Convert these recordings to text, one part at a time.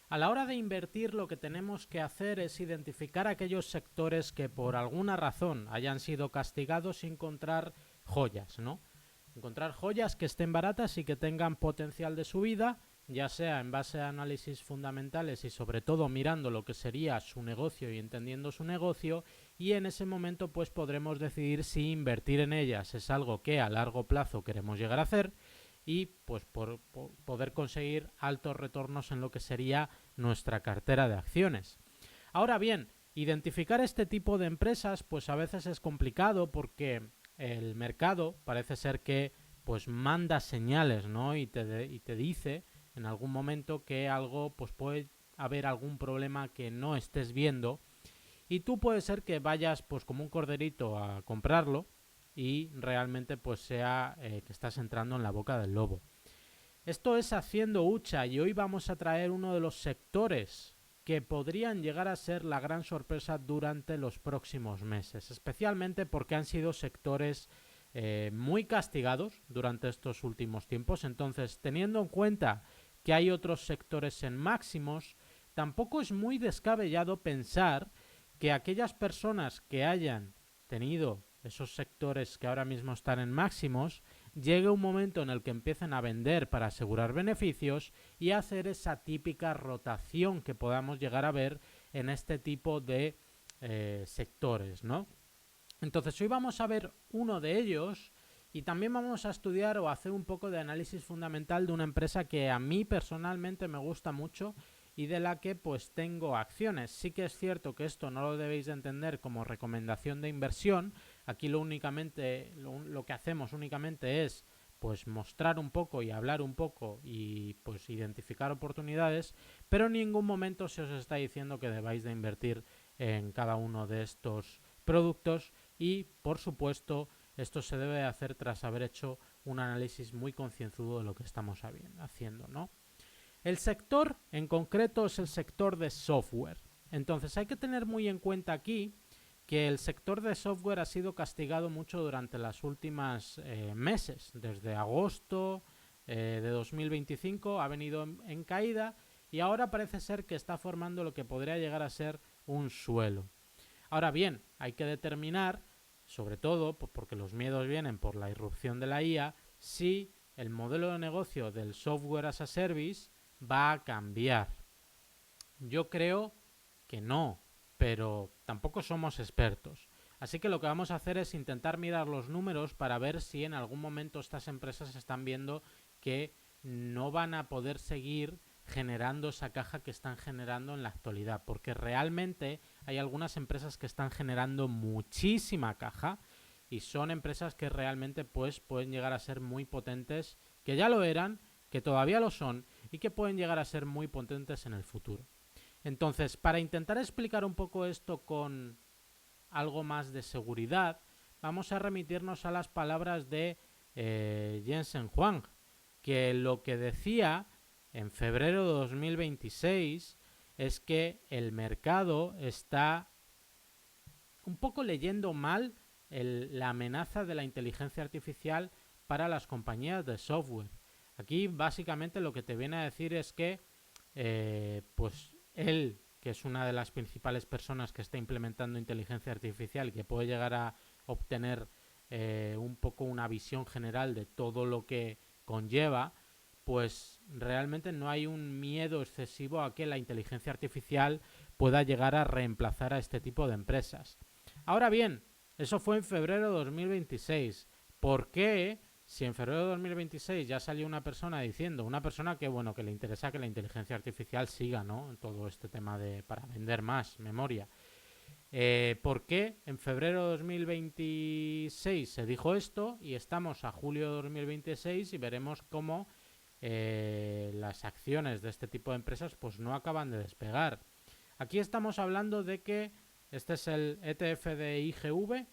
A la hora de invertir, lo que tenemos que hacer es identificar aquellos sectores que por alguna razón hayan sido castigados y encontrar joyas, ¿no? Encontrar joyas que estén baratas y que tengan potencial de subida, ya sea en base a análisis fundamentales y sobre todo mirando lo que sería su negocio y entendiendo su negocio, y en ese momento pues podremos decidir si invertir en ellas es algo que a largo plazo queremos llegar a hacer y pues por poder conseguir altos retornos en lo que sería nuestra cartera de acciones. Ahora bien, identificar este tipo de empresas pues a veces es complicado porque el mercado parece ser que pues manda señales, ¿no? Y te dice en algún momento que algo pues puede haber algún problema que no estés viendo y tú puede ser que vayas pues como un corderito a comprarlo y realmente pues sea que estás entrando en la boca del lobo. Esto es haciendo hucha y hoy vamos a traer uno de los sectores que podrían llegar a ser la gran sorpresa durante los próximos meses, especialmente porque han sido sectores muy castigados durante estos últimos tiempos. Entonces, teniendo en cuenta que hay otros sectores en máximos, tampoco es muy descabellado pensar que aquellas personas que hayan tenido esos sectores que ahora mismo están en máximos, llegue un momento en el que empiecen a vender para asegurar beneficios y hacer esa típica rotación que podamos llegar a ver en este tipo de sectores, ¿no? Entonces hoy vamos a ver uno de ellos y también vamos a estudiar o hacer un poco de análisis fundamental de una empresa que a mí personalmente me gusta mucho y de la que pues tengo acciones. Sí que es cierto que esto no lo debéis de entender como recomendación de inversión. Aquí lo que hacemos únicamente es pues mostrar un poco y hablar un poco y pues identificar oportunidades, pero en ningún momento se os está diciendo que debáis de invertir en cada uno de estos productos y por supuesto esto se debe hacer tras haber hecho un análisis muy concienzudo de lo que estamos haciendo, ¿no? El sector en concreto es el sector de software. Entonces hay que tener muy en cuenta aquí que el sector de software ha sido castigado mucho durante las últimas meses. Desde agosto de 2025 ha venido en caída y ahora parece ser que está formando lo que podría llegar a ser un suelo. Ahora bien, hay que determinar, sobre todo porque los miedos vienen por la irrupción de la IA, si el modelo de negocio del software as a service va a cambiar. Yo creo que no, pero tampoco somos expertos. Así que lo que vamos a hacer es intentar mirar los números para ver si en algún momento estas empresas están viendo que no van a poder seguir generando esa caja que están generando en la actualidad, porque realmente hay algunas empresas que están generando muchísima caja y son empresas que realmente pues pueden llegar a ser muy potentes, que ya lo eran, que todavía lo son y que pueden llegar a ser muy potentes en el futuro. Entonces, para intentar explicar un poco esto con algo más de seguridad, vamos a remitirnos a las palabras de Jensen Huang, que lo que decía en febrero de 2026 es que el mercado está un poco leyendo mal la amenaza de la inteligencia artificial para las compañías de software. Aquí básicamente lo que te viene a decir es que pues él, que es una de las principales personas que está implementando inteligencia artificial y que puede llegar a obtener un poco una visión general de todo lo que conlleva, pues realmente no hay un miedo excesivo a que la inteligencia artificial pueda llegar a reemplazar a este tipo de empresas. Ahora bien, eso fue en febrero de 2026. ¿Por qué? Si en febrero de 2026 ya salió una persona diciendo, una persona que bueno, que le interesa que la inteligencia artificial siga, ¿no? En todo este tema de para vender más memoria. ¿Por qué en febrero de 2026 se dijo esto y estamos a julio de 2026 y veremos cómo las acciones de este tipo de empresas pues no acaban de despegar? Aquí estamos hablando de que este es el ETF de IGV,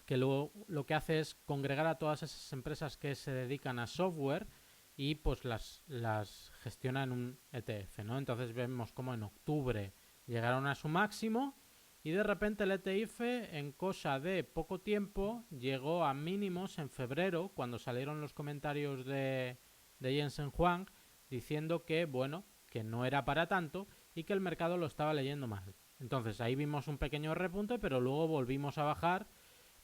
que lo que hace es congregar a todas esas empresas que se dedican a software y pues las gestiona en un ETF, ¿no? Entonces vemos como en octubre llegaron a su máximo y de repente el ETF en cosa de poco tiempo llegó a mínimos en febrero cuando salieron los comentarios de Jensen Huang diciendo que, bueno, que no era para tanto y que el mercado lo estaba leyendo mal. Entonces ahí vimos un pequeño repunte, pero luego volvimos a bajar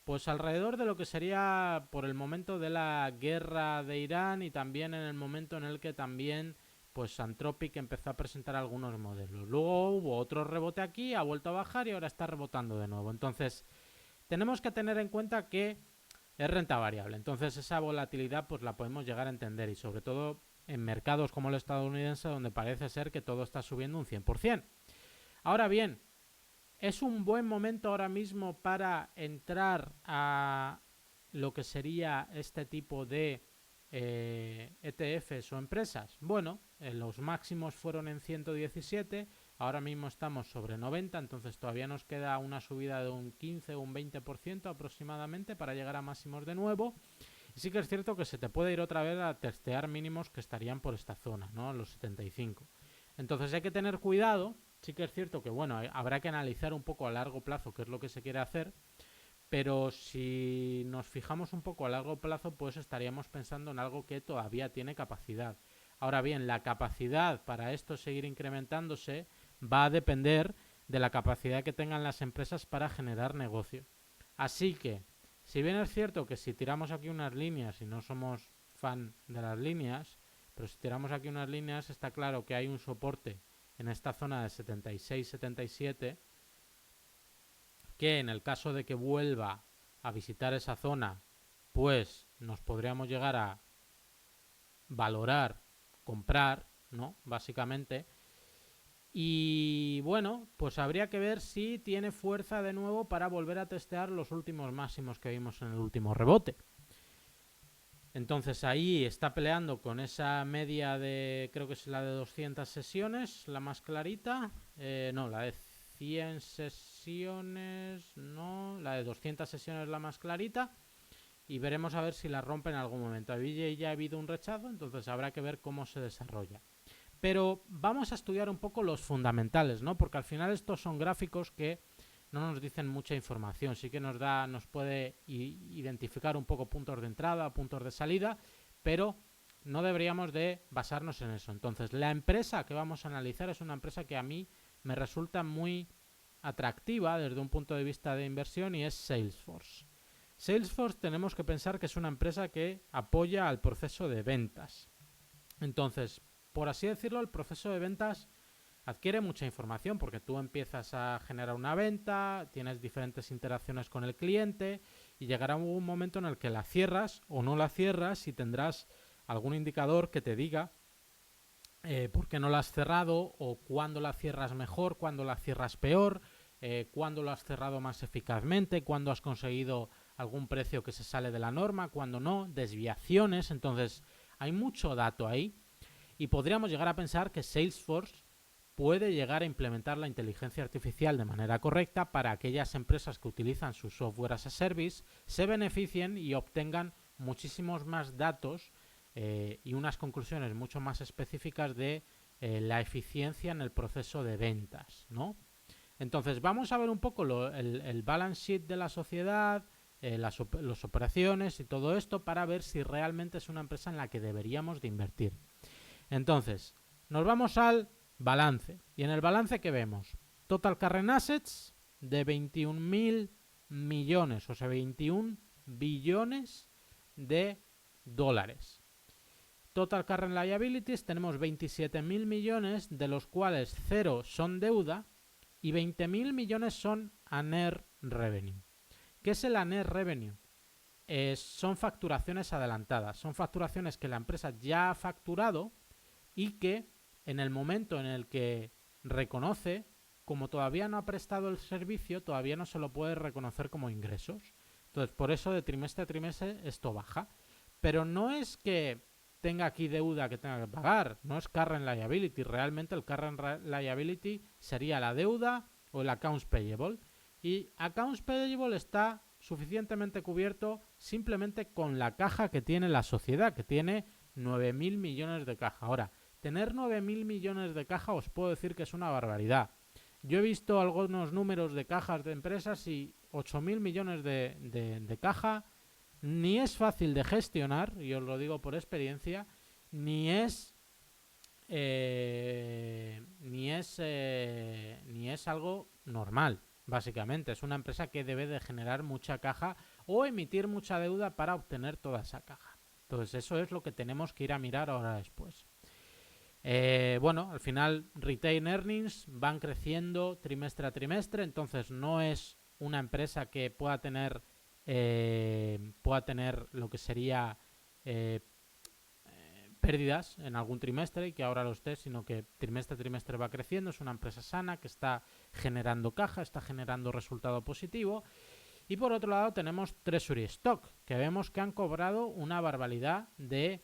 pues alrededor de lo que sería por el momento de la guerra de Irán y también en el momento en el que también pues Anthropic empezó a presentar algunos modelos. Luego hubo otro rebote aquí, ha vuelto a bajar y ahora está rebotando de nuevo. Entonces tenemos que tener en cuenta que es renta variable. Entonces esa volatilidad pues la podemos llegar a entender y sobre todo en mercados como el estadounidense donde parece ser que todo está subiendo un 100%. Ahora bien, ¿es un buen momento ahora mismo para entrar a lo que sería este tipo de ETFs o empresas? Bueno, los máximos fueron en 117, ahora mismo estamos sobre 90, entonces todavía nos queda una subida de un 15 o un 20% aproximadamente para llegar a máximos de nuevo. Y sí que es cierto que se te puede ir otra vez a testear mínimos que estarían por esta zona, ¿no? Los 75. Entonces hay que tener cuidado. Sí que es cierto que, bueno, habrá que analizar un poco a largo plazo qué es lo que se quiere hacer, pero si nos fijamos un poco a largo plazo, pues estaríamos pensando en algo que todavía tiene capacidad. Ahora bien, la capacidad para esto seguir incrementándose va a depender de la capacidad que tengan las empresas para generar negocio. Así que, si bien es cierto que si tiramos aquí unas líneas y no somos fan de las líneas, pero si tiramos aquí unas líneas está claro que hay un soporte en esta zona de 76-77 que en el caso de que vuelva a visitar esa zona pues nos podríamos llegar a valorar, comprar, ¿no? Básicamente. Y bueno, pues habría que ver si tiene fuerza de nuevo para volver a testear los últimos máximos que vimos en el último rebote. Entonces ahí está peleando con esa media de, creo que es la de 200 sesiones, la más clarita. No, la de 100 sesiones, no, la de 200 sesiones es la más clarita. Y veremos a ver si la rompe en algún momento. Ahí ya ha habido un rechazo, entonces habrá que ver cómo se desarrolla. Pero vamos a estudiar un poco los fundamentales, ¿no? Porque al final estos son gráficos que no nos dicen mucha información, sí que nos puede identificar un poco puntos de entrada, puntos de salida, pero no deberíamos de basarnos en eso. Entonces, la empresa que vamos a analizar es una empresa que a mí me resulta muy atractiva desde un punto de vista de inversión y es Salesforce. Salesforce tenemos que pensar que es una empresa que apoya al proceso de ventas. Entonces, por así decirlo, el proceso de ventas adquiere mucha información porque tú empiezas a generar una venta, tienes diferentes interacciones con el cliente y llegará un momento en el que la cierras o no la cierras y tendrás algún indicador que te diga por qué no la has cerrado o cuándo la cierras mejor, cuándo la cierras peor, cuándo lo has cerrado más eficazmente, cuándo has conseguido algún precio que se sale de la norma, cuándo no, desviaciones. Entonces hay mucho dato ahí y podríamos llegar a pensar que Salesforce puede llegar a implementar la inteligencia artificial de manera correcta para aquellas empresas que utilizan su software as a service se beneficien y obtengan muchísimos más datos y unas conclusiones mucho más específicas de la eficiencia en el proceso de ventas, ¿no? Entonces vamos a ver un poco el balance sheet de la sociedad, las operaciones y todo esto para ver si realmente es una empresa en la que deberíamos de invertir. Entonces, nos vamos al balance. Y en el balance, ¿qué vemos? Total Current Assets de 21.000 millones, o sea, 21 billones de dólares. Total Current Liabilities tenemos 27.000 millones, de los cuales 0 son deuda y 20.000 millones son Unearned Revenue. ¿Qué es el Unearned Revenue? Son facturaciones adelantadas, son facturaciones que la empresa ya ha facturado y que en el momento en el que reconoce, como todavía no ha prestado el servicio, todavía no se lo puede reconocer como ingresos. Entonces, por eso de trimestre a trimestre esto baja. Pero no es que tenga aquí deuda que tenga que pagar, no es current liability. Realmente el current liability sería la deuda o el accounts payable. Y accounts payable está suficientemente cubierto simplemente con la caja que tiene la sociedad, que tiene 9.000 millones de caja. Ahora, tener 9.000 millones de caja os puedo decir que es una barbaridad. Yo he visto algunos números de cajas de empresas y 8.000 millones de caja ni es fácil de gestionar, y os lo digo por experiencia, ni es ni es algo normal, básicamente. Es una empresa que debe de generar mucha caja o emitir mucha deuda para obtener toda esa caja. Entonces eso es lo que tenemos que ir a mirar ahora después. Bueno, al final retained earnings van creciendo trimestre a trimestre, entonces no es una empresa que pueda tener lo que sería pérdidas en algún trimestre y que ahora lo esté, sino que trimestre a trimestre va creciendo. Es una empresa sana que está generando caja, está generando resultado positivo. Y por otro lado tenemos Treasury Stock, que vemos que han cobrado una barbaridad de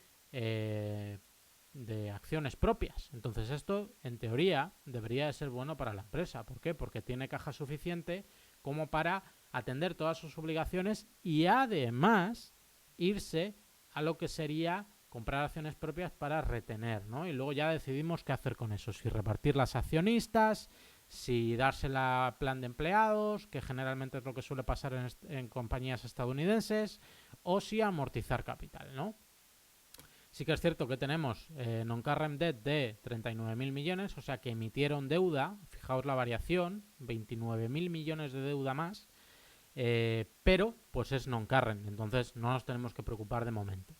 acciones propias. Entonces esto, en teoría, debería de ser bueno para la empresa. ¿Por qué? Porque tiene caja suficiente como para atender todas sus obligaciones y además irse a lo que sería comprar acciones propias para retener, ¿no? Y luego ya decidimos qué hacer con eso, si repartirlas a accionistas, si dársela a plan de empleados, que generalmente es lo que suele pasar en compañías estadounidenses, o si amortizar capital, ¿no? Sí que es cierto que tenemos non-current debt de 39.000 millones, o sea que emitieron deuda, fijaos la variación, 29.000 millones de deuda más, pero pues es non-current, entonces no nos tenemos que preocupar de momento.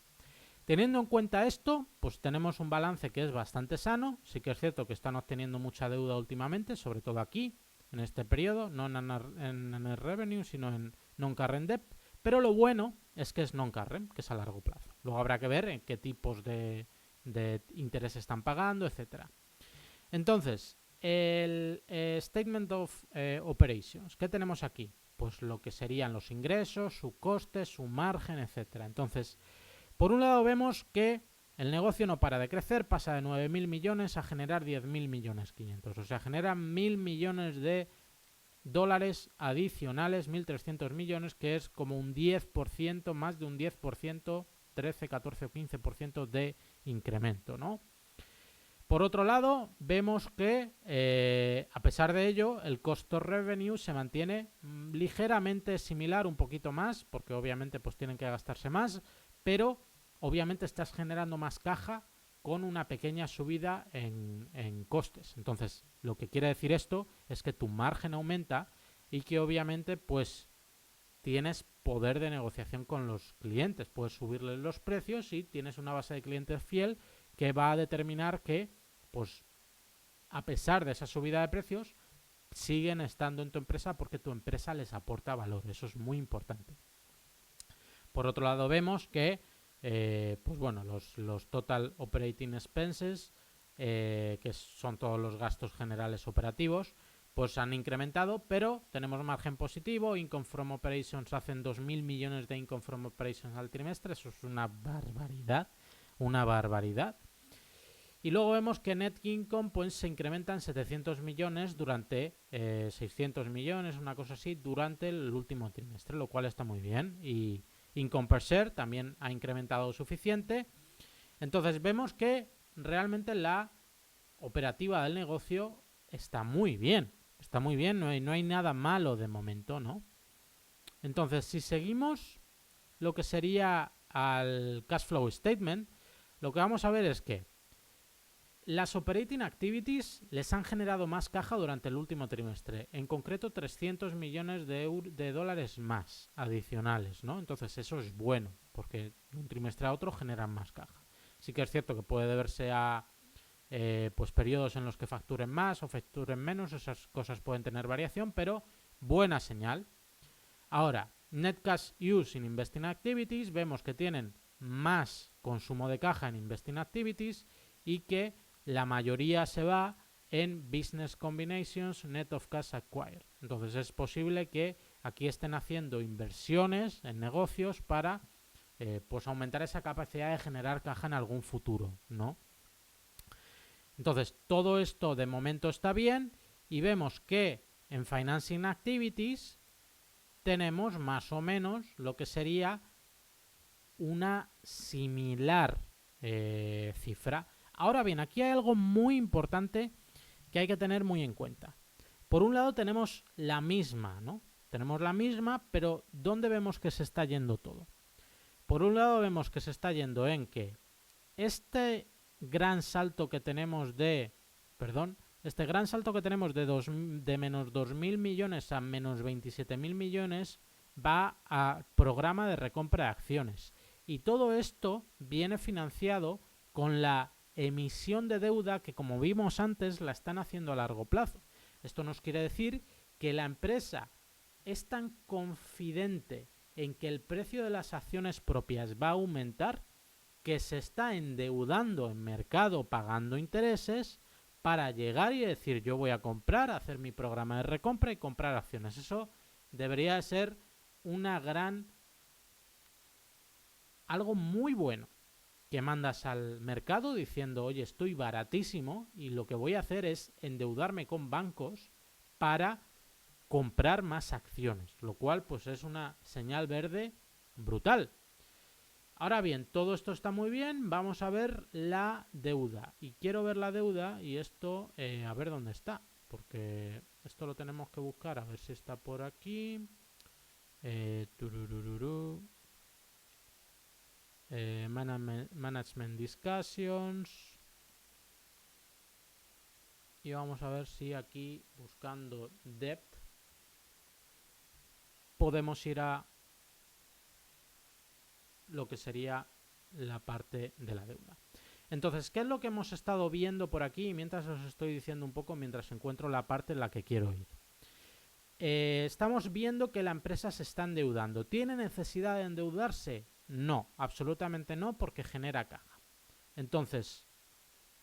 Teniendo en cuenta esto, pues tenemos un balance que es bastante sano. Sí que es cierto que están obteniendo mucha deuda últimamente, sobre todo aquí, en este periodo, no en el revenue, sino en non-current debt. Pero lo bueno es que es non-current, que es a largo plazo. Luego habrá que ver en qué tipos de interés están pagando, etcétera. Entonces, el Statement of Operations, ¿qué tenemos aquí? Pues lo que serían los ingresos, su coste, su margen, etcétera. Entonces, por un lado vemos que el negocio no para de crecer, pasa de 9.000 millones a generar 10.000 millones 500. O sea, genera 1.000 millones de dólares adicionales, 1.300 millones, que es como un 10%, más de un 10%, 13, 14 o 15% de incremento, ¿no? Por otro lado, vemos que a pesar de ello, el costo revenue se mantiene ligeramente similar, un poquito más, porque obviamente pues tienen que gastarse más, pero obviamente estás generando más caja con una pequeña subida en costes. Entonces, lo que quiere decir esto es que tu margen aumenta y que obviamente pues tienes poder de negociación con los clientes. Puedes subirles los precios y tienes una base de clientes fiel que va a determinar que, pues, a pesar de esa subida de precios, siguen estando en tu empresa porque tu empresa les aporta valor. Eso es muy importante. Por otro lado, vemos que pues bueno, los total operating expenses, que son todos los gastos generales operativos, pues han incrementado, pero tenemos margen positivo. Income from operations hacen 2.000 millones de income from operations al trimestre. Eso es una barbaridad, una barbaridad. Y luego vemos que net income pues se incrementa en 700 millones durante 600 millones, una cosa así, durante el último trimestre, lo cual está muy bien. Y income per share también ha incrementado suficiente. Entonces vemos que realmente la operativa del negocio está muy bien. Está muy bien, no hay nada malo de momento, ¿no? Entonces, si seguimos lo que sería al cash flow statement, lo que vamos a ver es que las operating activities les han generado más caja durante el último trimestre, en concreto 300 millones de dólares más adicionales, ¿no? Entonces eso es bueno, porque de un trimestre a otro generan más caja. Sí que es cierto que puede deberse a pues periodos en los que facturen más o facturen menos, esas cosas pueden tener variación, pero buena señal. Ahora, net cash use in investing activities, vemos que tienen más consumo de caja en investing activities y que la mayoría se va en business combinations net of cash acquired. Entonces es posible que aquí estén haciendo inversiones en negocios para pues aumentar esa capacidad de generar caja en algún futuro, ¿no? Entonces todo esto de momento está bien y vemos que en financing activities tenemos más o menos lo que sería una similar cifra. Ahora bien, aquí hay algo muy importante que hay que tener muy en cuenta. Por un lado tenemos la misma, ¿no? Tenemos la misma, pero ¿dónde vemos que se está yendo todo? Por un lado vemos que se está yendo en que este gran salto que tenemos de menos 2.000 millones a menos 27.000 millones va a programa de recompra de acciones. Y todo esto viene financiado con la emisión de deuda que, como vimos antes, la están haciendo a largo plazo. Esto nos quiere decir que la empresa es tan confidente en que el precio de las acciones propias va a aumentar que se está endeudando en mercado pagando intereses para llegar y decir yo voy a comprar, hacer mi programa de recompra y comprar acciones. Eso debería ser algo muy bueno que mandas al mercado diciendo oye, estoy baratísimo y lo que voy a hacer es endeudarme con bancos para comprar más acciones, lo cual pues es una señal verde brutal. Ahora bien, todo esto está muy bien, vamos a ver la deuda. Y quiero ver la deuda y esto, a ver dónde está, porque esto lo tenemos que buscar, a ver si está por aquí. Management Discussions. Y vamos a ver si aquí, buscando Debt, podemos ir a lo que sería la parte de la deuda. Entonces, ¿qué es lo que hemos estado viendo por aquí? Mientras os estoy diciendo un poco, mientras encuentro la parte en la que quiero ir. Estamos viendo que la empresa se está endeudando. ¿Tiene necesidad de endeudarse? No, absolutamente no, porque genera caja. Entonces,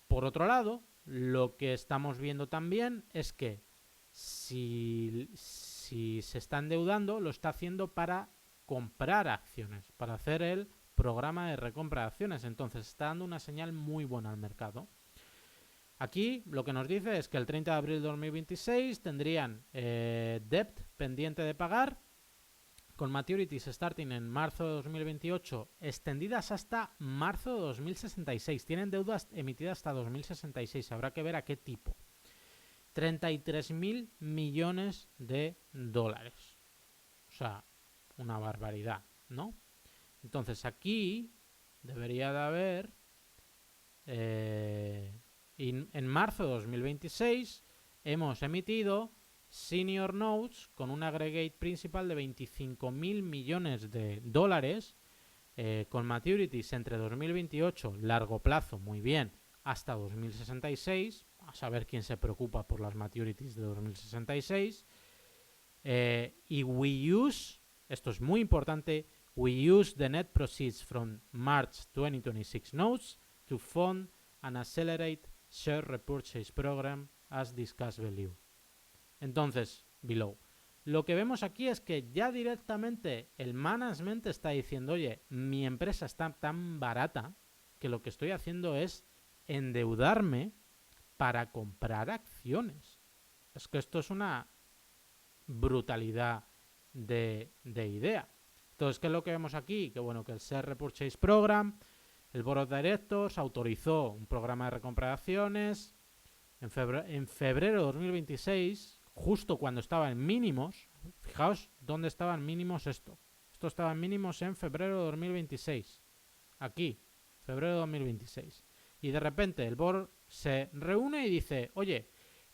por otro lado, lo que estamos viendo también es que si se está endeudando, lo está haciendo para comprar acciones, para hacer el programa de recompra de acciones. Entonces está dando una señal muy buena al mercado. Aquí lo que nos dice es que el 30 de abril de 2026 tendrían debt pendiente de pagar con maturities starting en marzo de 2028 extendidas hasta marzo de 2066. Tienen deudas emitidas hasta 2066. Habrá que ver a qué tipo. 33.000 millones de dólares. O sea, una barbaridad, ¿no? Entonces aquí debería de haber en marzo de 2026 hemos emitido senior notes con un aggregate principal de 25.000 millones de dólares con maturities entre 2028, largo plazo, muy bien, hasta 2066, a saber quién se preocupa por las maturities de 2066, y we use, esto es muy importante, we use the net proceeds from March 2026 notes to fund an accelerate share repurchase program as discussed below. Entonces, below. Lo que vemos aquí es que ya directamente el management está diciendo, oye, mi empresa está tan barata que lo que estoy haciendo es endeudarme para comprar acciones. Es que esto es una brutalidad de idea. Entonces, ¿qué es lo que vemos aquí? Que bueno, que el Share Repurchase Program, el Board of Directors autorizó un programa de recompra de acciones en febrero de 2026, justo cuando estaba en mínimos. Fijaos dónde estaban mínimos esto. Esto estaba en mínimos en febrero de 2026. Aquí, febrero de 2026. Y de repente el board se reúne y dice, oye,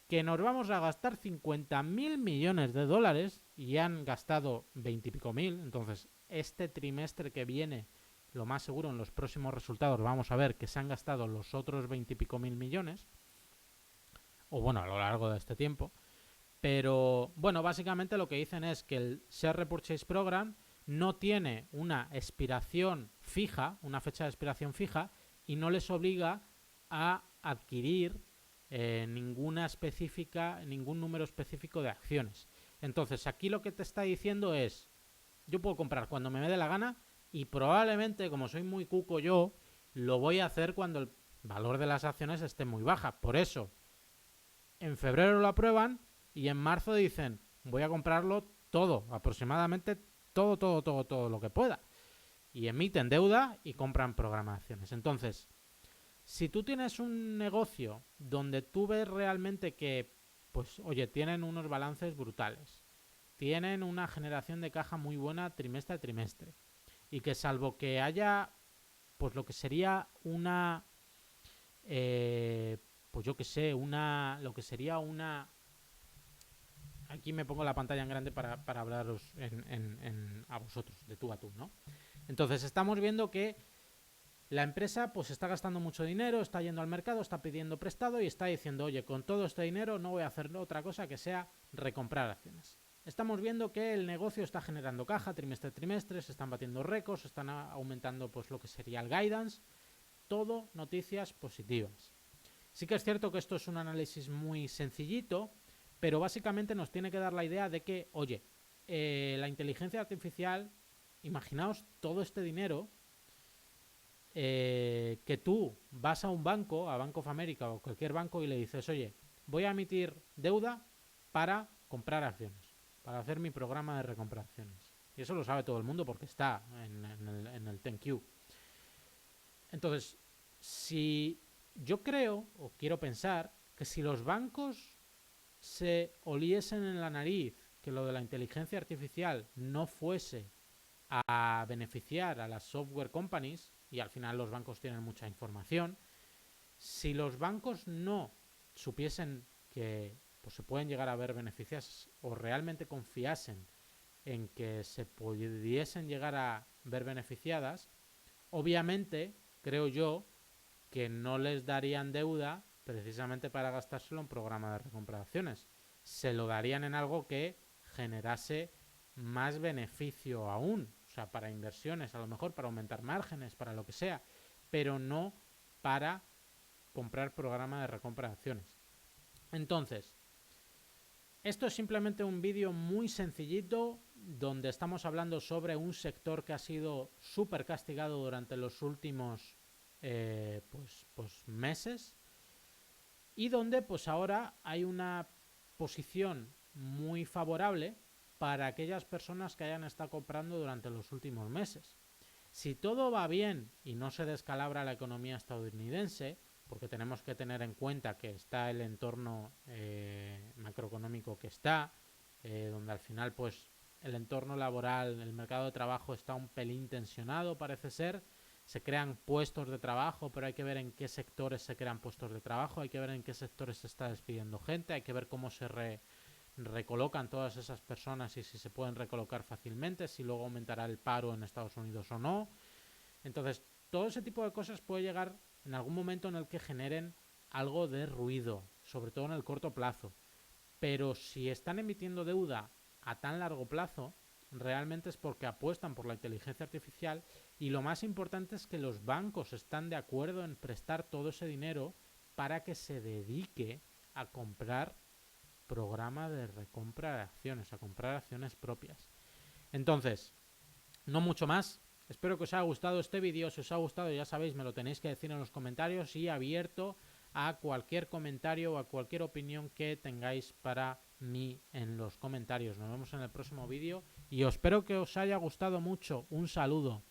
que nos vamos a gastar 50.000 millones de dólares y han gastado 20 y pico mil. Entonces, este trimestre que viene, lo más seguro en los próximos resultados vamos a ver que se han gastado los otros 20 y pico mil millones. O bueno, a lo largo de este tiempo. Pero bueno, básicamente lo que dicen es que el Share Repurchase Program no tiene una expiración fija, una fecha de expiración fija, y no les obliga a adquirir ningún número específico de acciones. Entonces aquí lo que te está diciendo es, yo puedo comprar cuando me dé la gana y probablemente, como soy muy cuco yo, lo voy a hacer cuando el valor de las acciones esté muy baja. Por eso, en febrero lo aprueban y en marzo dicen, voy a comprarlo todo, aproximadamente todo lo que pueda. Y emiten deuda y compran programaciones. Entonces, si tú tienes un negocio donde tú ves realmente que, pues, oye, tienen unos balances brutales, tienen una generación de caja muy buena trimestre a trimestre, y que salvo que haya, pues, lo que sería una pues yo que sé, lo que sería una... Aquí me pongo la pantalla en grande para hablaros a vosotros, de tú a tú, ¿no? Entonces estamos viendo que la empresa pues está gastando mucho dinero, está yendo al mercado, está pidiendo prestado y está diciendo, oye, con todo este dinero no voy a hacer otra cosa que sea recomprar acciones. Estamos viendo que el negocio está generando caja trimestre a trimestre, se están batiendo récords, están aumentando pues lo que sería el guidance, todo noticias positivas. Sí que es cierto que esto es un análisis muy sencillito, pero básicamente nos tiene que dar la idea de que, oye, la inteligencia artificial, imaginaos todo este dinero que tú vas a un banco, a Bank of America o cualquier banco y le dices, oye, voy a emitir deuda para comprar acciones, para hacer mi programa de recompra acciones. Y eso lo sabe todo el mundo porque está en el 10Q. Entonces, si yo creo o quiero pensar que si los bancos se oliesen en la nariz que lo de la inteligencia artificial no fuese a beneficiar a las software companies, y al final los bancos tienen mucha información, si los bancos no supiesen que pues, se pueden llegar a ver beneficios o realmente confiasen en que se pudiesen llegar a ver beneficiadas, obviamente creo yo que no les darían deuda precisamente para gastárselo en programa de recompra de acciones. Se lo darían en algo que generase más beneficio aún, o sea, para inversiones, a lo mejor para aumentar márgenes, para lo que sea, pero no para comprar programa de recompra de acciones. Entonces, esto es simplemente un vídeo muy sencillito donde estamos hablando sobre un sector que ha sido súper castigado durante los últimos meses y donde pues ahora hay una posición muy favorable para aquellas personas que hayan estado comprando durante los últimos meses. Si todo va bien y no se descalabra la economía estadounidense, porque tenemos que tener en cuenta que está el entorno macroeconómico que está, donde al final pues el entorno laboral, el mercado de trabajo está un pelín tensionado, parece ser. Se crean puestos de trabajo, pero hay que ver en qué sectores se crean puestos de trabajo, hay que ver en qué sectores se está despidiendo gente, hay que ver cómo se recolocan todas esas personas y si se pueden recolocar fácilmente, si luego aumentará el paro en Estados Unidos o no. Entonces, todo ese tipo de cosas puede llegar en algún momento en el que generen algo de ruido, sobre todo en el corto plazo. Pero si están emitiendo deuda a tan largo plazo, realmente es porque apuestan por la inteligencia artificial y lo más importante es que los bancos están de acuerdo en prestar todo ese dinero para que se dedique a comprar programa de recompra de acciones, a comprar acciones propias. Entonces, no mucho más. Espero que os haya gustado este vídeo. Si os ha gustado, ya sabéis, me lo tenéis que decir en los comentarios y abierto a cualquier comentario o a cualquier opinión que tengáis para mí en los comentarios. Nos vemos en el próximo vídeo y espero que os haya gustado mucho. Un saludo.